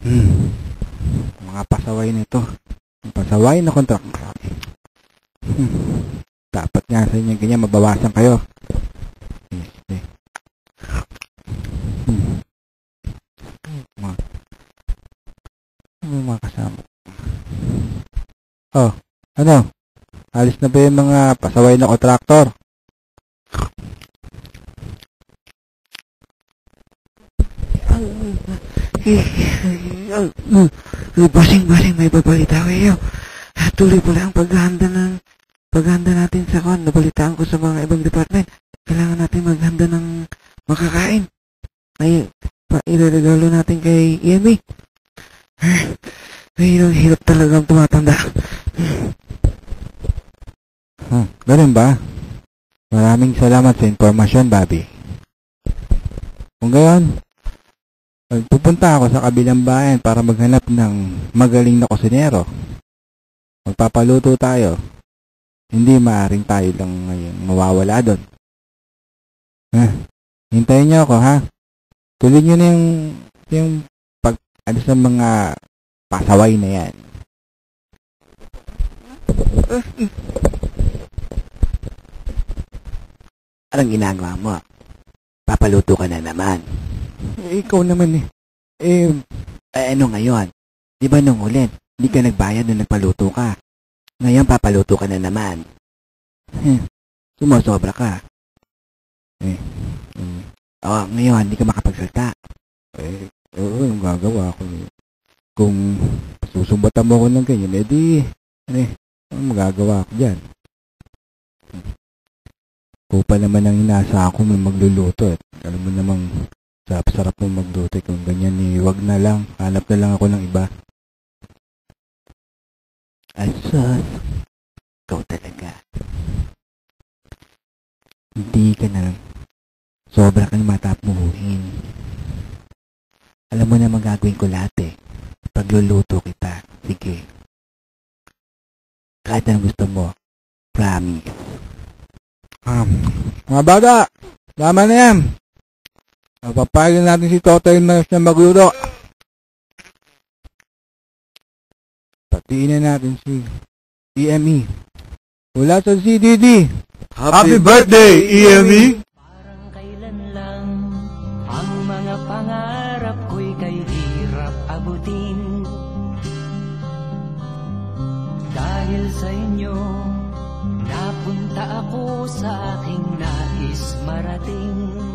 Hmm. Mga pasaway nito. Pasaway na kontraktor. Dapat nga sa inyo ganyan, mabawasan kayo. Mga kasama. Oh, ano? Alis na ba yung mga pasaway na kontraktor? Basing, may babalita kayo. Tuloy pala ang paghahanda natin sa kon. Nabalitaan ko sa mga ibang department. Kailangan natin maghanda ng makakain. Ay, ireregalo natin kay EMA. Hirap talagang tumatanda. Ganun ba? Maraming salamat sa informasyon, Bobby. Kung gayon, pupunta ako sa kabilang bayan para maghanap ng magaling na kusinero. Magpapaluto tayo. Hindi maaring tayo lang ngayon mawawala doon. Hintayin niyo ako, ha? Tuloy niyo na yung pag-alis ng mga pasaway na yan. Anong ginagawa mo? Papaluto ka na naman. Ikaw naman Ano ngayon? Di ba nung ulit, hindi ka nagbayad nung nagpaluto ka? Ngayon papaluto ka na naman. Sumosobra ka. Ngayon, hindi ka makapagsalta. Oo, yung gagawa ko. Kung susumbatan mo ko ng ganyan, ano magagawa ko dyan? Ko pa naman ang inasa ako may magluluto. Alam mo namang sarap mo magluto. Kung ganyan, wag na lang. Hanap na lang ako ng iba. Asal, ikaw talaga. Hindi ka na. Sobra kang matapuhin. Alam mo na magagawin ko lahat Pagluluto kita. Sige. Kahit anong gusto mo. Promise. Mga bata, tama na yan. Papayagin natin si Totoy na magluto. Patiin na natin si EME. Mula sa CDD. Happy birthday, EME! Parang kailan lang ang mga pangarap ko'y kay hirap abutin. Dahil sa inyo, napunta ako sa aking nais marating.